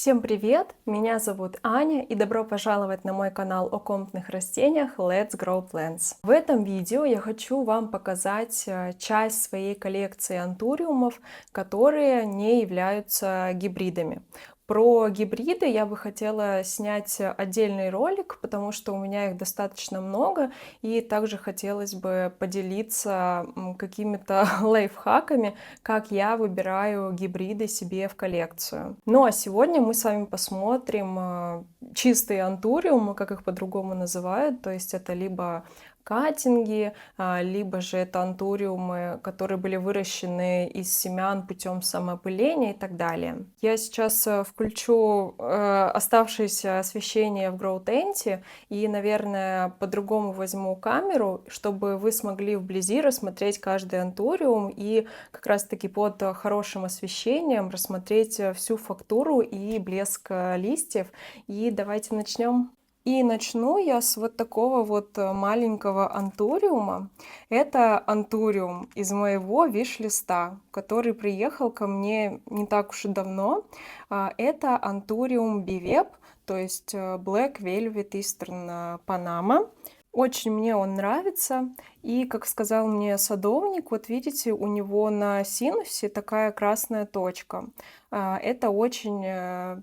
Всем привет! Меня зовут Аня и добро пожаловать на мой канал о комнатных растениях Let's Grow Plants. В этом видео я хочу вам показать часть своей коллекции антуриумов, которые не являются гибридами. Про гибриды я бы хотела снять отдельный ролик, потому что у меня их достаточно много, и также хотелось бы поделиться какими-то лайфхаками, как я выбираю гибриды себе в коллекцию. Ну а сегодня мы с вами посмотрим чистые антуриумы, как их по-другому называют, то есть это либо каттинги, либо же это антуриумы, которые были выращены из семян путем самоопыления и так далее. Я сейчас включу оставшееся освещение в Grow Tent и, наверное, по-другому возьму камеру, чтобы вы смогли вблизи рассмотреть каждый антуриум и как раз-таки под хорошим освещением рассмотреть всю фактуру и блеск листьев. И давайте начнем. И начну я с вот такого вот маленького антуриума. Это антуриум из моего виш-листа, который приехал ко мне не так уж и давно. Это антуриум бивеп, то есть Black Velvet Eastern Panama. Очень мне он нравится, и, как сказал мне садовник, вот видите, у него на синусе такая красная точка. Это очень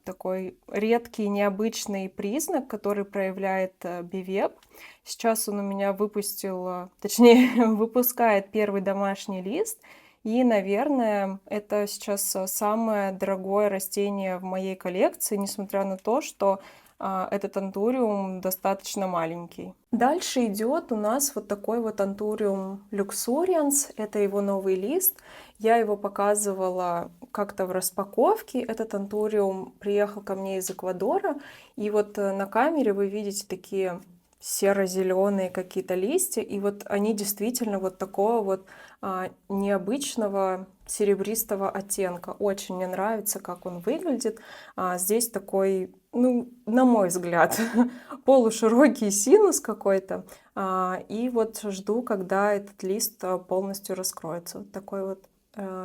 такой редкий, необычный признак, который проявляет бивеп. Сейчас он у меня выпускает первый домашний лист, и, наверное, это сейчас самое дорогое растение в моей коллекции, несмотря на то, что этот антуриум достаточно маленький. Дальше идет у нас вот такой вот антуриум люксурианс. Это его новый лист. Я его показывала как-то в распаковке. Этот антуриум приехал ко мне из Эквадора. И вот на камере вы видите такие серо-зеленые какие-то листья. И вот они действительно вот такого вот необычного серебристого оттенка. Очень мне нравится, как он выглядит. Здесь такой, ну, на мой взгляд, полуширокий синус какой-то. И вот жду, когда этот лист полностью раскроется. Вот такой вот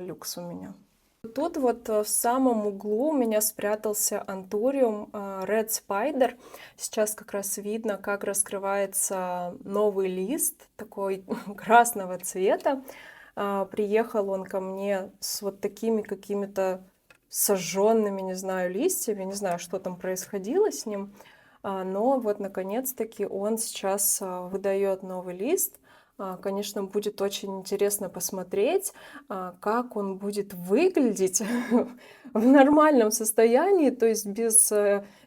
люкс у меня. Тут вот в самом углу у меня спрятался антуриум Red Spider. Сейчас как раз видно, как раскрывается новый лист, такой красного цвета. Приехал он ко мне с вот такими какими-то сожженными, не знаю, листьями. Не знаю, что там происходило с ним. Но вот наконец-таки он сейчас выдает новый лист. Конечно, будет очень интересно посмотреть, как он будет выглядеть в нормальном состоянии, то есть без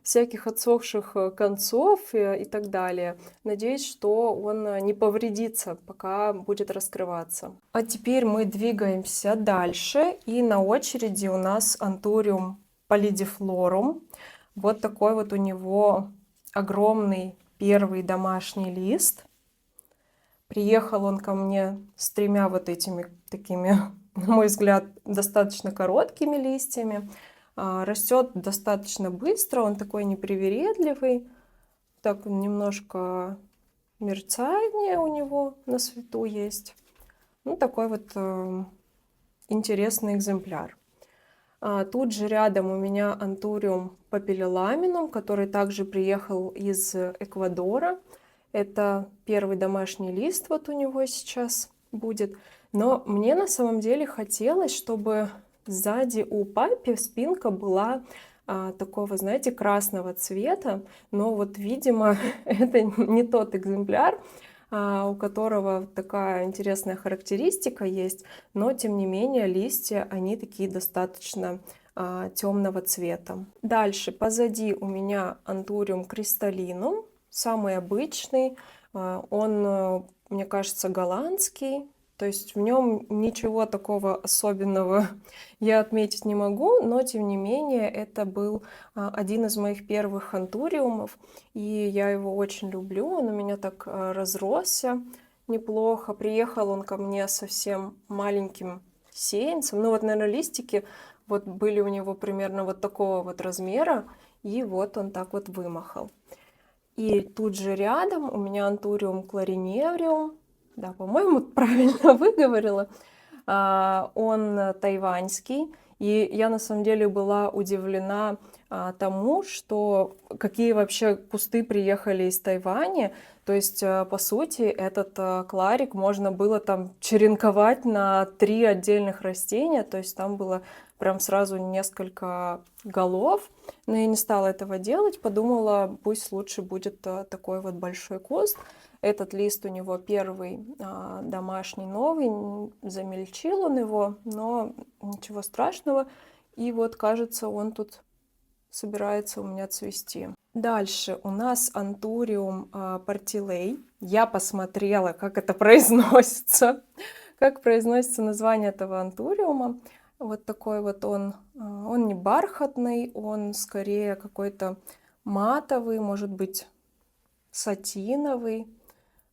всяких отсохших концов и так далее. Надеюсь, что он не повредится, пока будет раскрываться. А теперь мы двигаемся дальше, и на очереди у нас антуриум паллидифлорум. Вот такой вот у него огромный первый домашний лист. Приехал он ко мне с тремя вот этими такими, на мой взгляд, достаточно короткими листьями. Растет достаточно быстро, он такой непривередливый. Так немножко мерцание у него на свету есть. Ну, такой вот интересный экземпляр. Тут же рядом у меня антуриум папилиламинум, который также приехал из Эквадора. Это первый домашний лист вот у него сейчас будет. Но мне на самом деле хотелось, чтобы сзади у папи спинка была такого, знаете, красного цвета. Но вот, видимо, это не тот экземпляр, у которого такая интересная характеристика есть. Но, тем не менее, листья, они такие достаточно темного цвета. Дальше позади у меня антуриум кристаллинум. Самый обычный, он, мне кажется, голландский, то есть в нем ничего такого особенного я отметить не могу, но тем не менее это был один из моих первых антуриумов, и я его очень люблю, он у меня так разросся неплохо, приехал он ко мне совсем маленьким сеянцем, ну вот, наверное, листики вот были у него примерно вот такого вот размера, и вот он так вот вымахал. И тут же рядом у меня антуриум клариневриум. Да, по-моему, правильно выговорила. Он тайваньский. И я на самом деле была удивлена тому, что какие вообще кусты приехали из Тайваня. То есть, по сути, этот кларик можно было там черенковать на 3 отдельных растения. То есть там было прям сразу несколько голов. Но я не стала этого делать, подумала, пусть лучше будет такой вот большой куст. Этот лист у него первый домашний, новый, замельчил он его, но ничего страшного. И вот, кажется, он тут собирается у меня цвести. Дальше у нас антуриум партилей. Я посмотрела, как это произносится, как произносится название этого антуриума. Вот такой вот он не бархатный, он скорее какой-то матовый, может быть, сатиновый.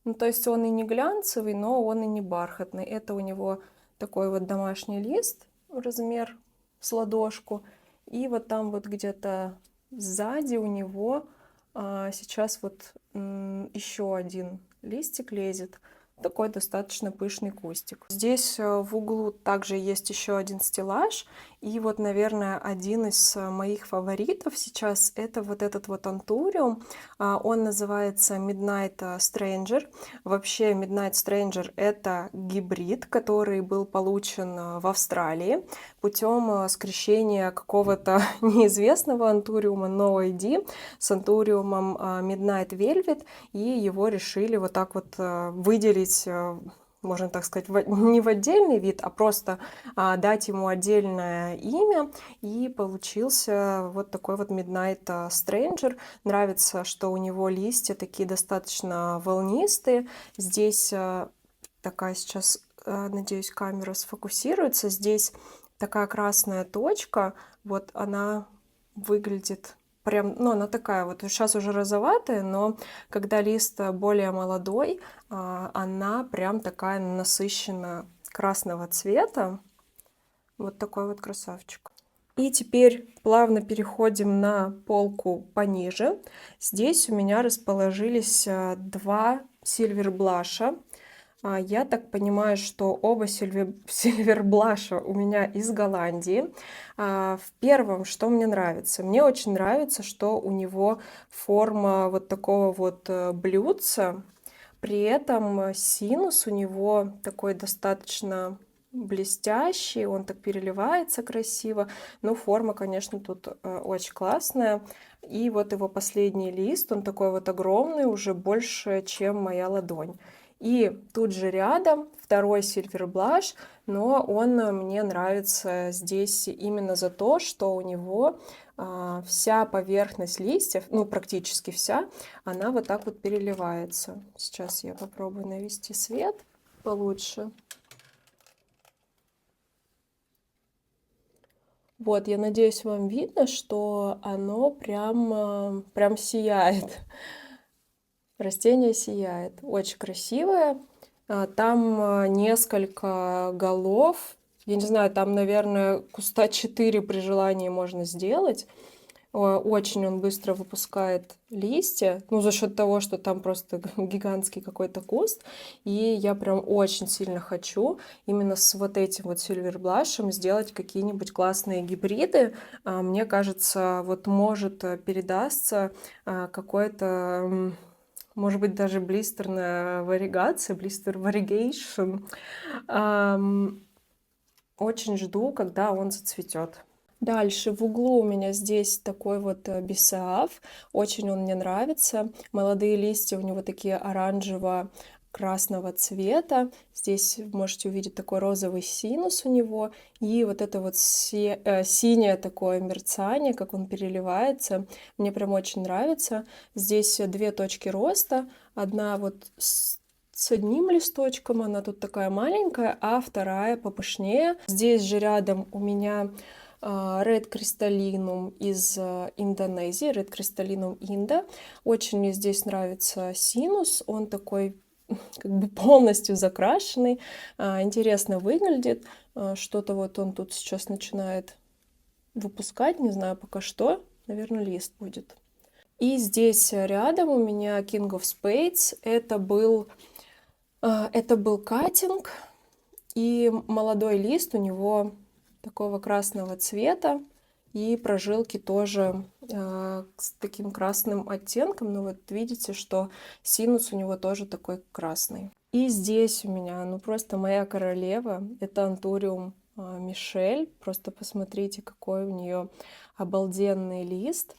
Ну, то есть он и не глянцевый, но он и не бархатный. Это у него такой вот домашний лист, размер с ладошку. И вот там вот где-то сзади у него сейчас вот еще один листик лезет. Такой достаточно пышный кустик. Здесь в углу также есть еще один стеллаж. И вот, наверное, один из моих фаворитов сейчас это вот этот вот антуриум. Он называется Midnight Stranger. Вообще Midnight Stranger это гибрид, который был получен в Австралии путем скрещения какого-то неизвестного антуриума No ID с антуриумом Midnight Velvet. И его решили вот так вот выделить, можно так сказать, не в отдельный вид, а просто дать ему отдельное имя, и получился вот такой вот Midnight Stranger. Нравится, что у него листья такие достаточно волнистые. Здесь такая сейчас, надеюсь, камера сфокусируется. Здесь такая красная точка, вот она выглядит прям, ну, она такая вот, сейчас уже розоватая, но когда лист более молодой, она прям такая насыщенно красного цвета. Вот такой вот красавчик. И теперь плавно переходим на полку пониже. Здесь у меня расположились два сильверблаша. Я так понимаю, что оба сильверблаша у меня из Голландии. В первом, что мне нравится? Мне очень нравится, что у него форма вот такого вот блюдца. При этом синус у него такой достаточно блестящий, он так переливается красиво. Но форма, конечно, тут очень классная. И вот его последний лист, он такой вот огромный, уже больше, чем моя ладонь. И тут же рядом второй сильверблаш, но он мне нравится здесь именно за то, что у него вся поверхность листьев, ну практически вся, она вот так вот переливается. Сейчас я попробую навести свет получше. Вот, я надеюсь, вам видно, что оно прям сияет. Растение сияет. Очень красивое. Там несколько голов. Я не знаю, там, наверное, куста 4 при желании можно сделать. Очень он быстро выпускает листья. Ну, за счет того, что там просто гигантский какой-то куст. И я прям очень сильно хочу именно с вот этим вот сильверблашем сделать какие-нибудь классные гибриды. Мне кажется, вот может передастся какое-то... Может быть, даже блистерная варигация, блистер варигейшн. Очень жду, когда он зацветет. Дальше в углу у меня здесь такой вот бисеаф. Очень он мне нравится. Молодые листья у него такие оранжево-красного цвета. Здесь можете увидеть такой розовый синус у него. И вот это вот синее такое мерцание, как он переливается. Мне прям очень нравится. Здесь две точки роста. Одна вот с одним листочком, она тут такая маленькая, а вторая попышнее. Здесь же рядом у меня Red Crystallinum из Индонезии, Red Crystallinum Indo. Очень мне здесь нравится синус, он такой как бы полностью закрашенный, интересно выглядит. Что-то вот он тут сейчас начинает выпускать, не знаю пока что, наверное, лист будет. И здесь рядом у меня King of Spades, это был каттинг, и молодой лист у него такого красного цвета. И прожилки тоже с таким красным оттенком. Ну вот видите, что синус у него тоже такой красный. И здесь у меня, ну просто моя королева, это антуриум Мишель. Просто посмотрите, какой у нее обалденный лист.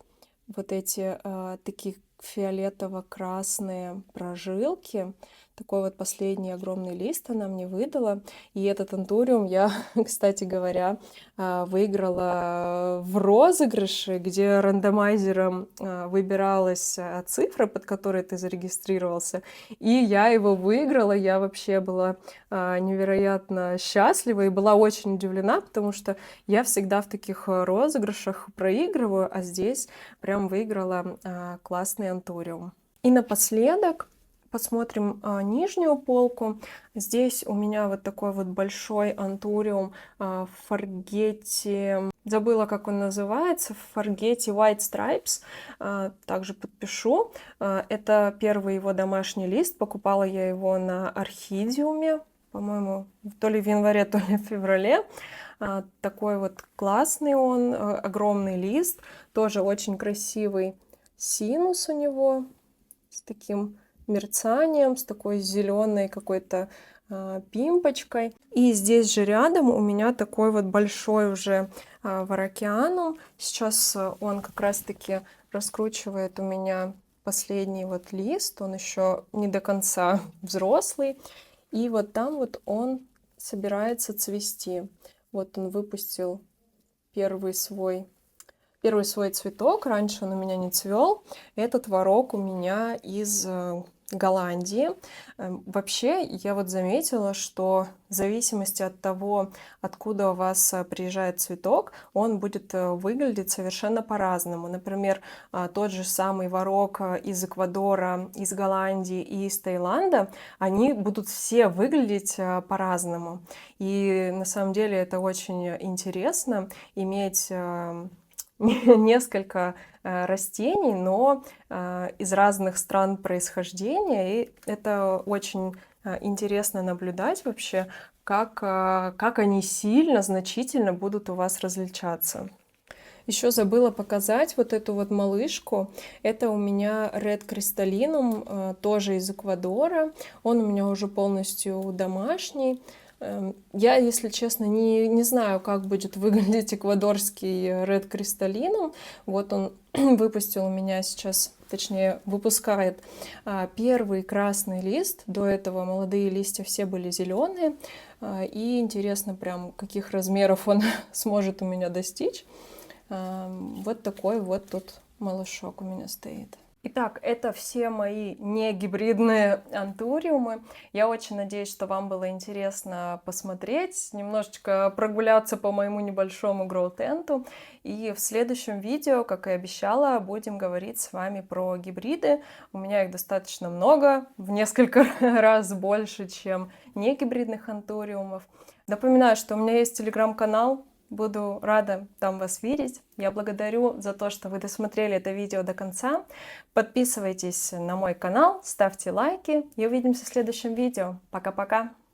Вот эти такие фиолетово-красные прожилки. Такой вот последний огромный лист она мне выдала. И этот антуриум я, кстати говоря, выиграла в розыгрыше, где рандомайзером выбиралась цифра, под которой ты зарегистрировался. И я его выиграла. Я вообще была невероятно счастлива и была очень удивлена, потому что я всегда в таких розыгрышах проигрываю, а здесь прям выиграла классный антуриум. И напоследок посмотрим нижнюю полку. Здесь у меня вот такой вот большой антуриум Фаргетти. Забыла, как он называется. Фаргетти White Stripes. Также подпишу. Это первый его домашний лист. Покупала я его на Орхидиуме. По-моему, то ли в январе, то ли в феврале. Такой вот классный он. Огромный лист. Тоже очень красивый синус у него. С таким мерцанием, с такой зеленой какой-то пимпочкой. И здесь же рядом у меня такой вот большой уже варакеанум. Сейчас он как раз-таки раскручивает у меня последний вот лист. Он еще не до конца взрослый. И вот там вот он собирается цвести. Вот он выпустил первый свой цветок. Раньше он у меня не цвел. Этот творог у меня из Голландии. Вообще, я вот заметила, что в зависимости от того, откуда у вас приезжает цветок, он будет выглядеть совершенно по-разному. Например, тот же самый творог из Эквадора, из Голландии и из Таиланда, они будут все выглядеть по-разному. И на самом деле это очень интересно иметь несколько растений, но из разных стран происхождения. И это очень интересно наблюдать вообще, как они сильно, значительно будут у вас различаться. Еще забыла показать вот эту вот малышку. Это у меня Red Crystallinum, тоже из Эквадора. Он у меня уже полностью домашний. Я, если честно, не знаю, как будет выглядеть эквадорский Red Crystallinum. Вот он выпустил у меня сейчас, точнее, выпускает первый красный лист. До этого молодые листья все были зеленые. И интересно, прям каких размеров он сможет у меня достичь. Вот такой вот тут малышок у меня стоит. Итак, это все мои негибридные антуриумы. Я очень надеюсь, что вам было интересно посмотреть, немножечко прогуляться по моему небольшому гроу-тенту. И в следующем видео, как и обещала, будем говорить с вами про гибриды. У меня их достаточно много, в несколько раз больше, чем негибридных антуриумов. Напоминаю, что у меня есть телеграм-канал. Буду рада там вас видеть. Я благодарю за то, что вы досмотрели это видео до конца. Подписывайтесь на мой канал, ставьте лайки и увидимся в следующем видео. Пока-пока!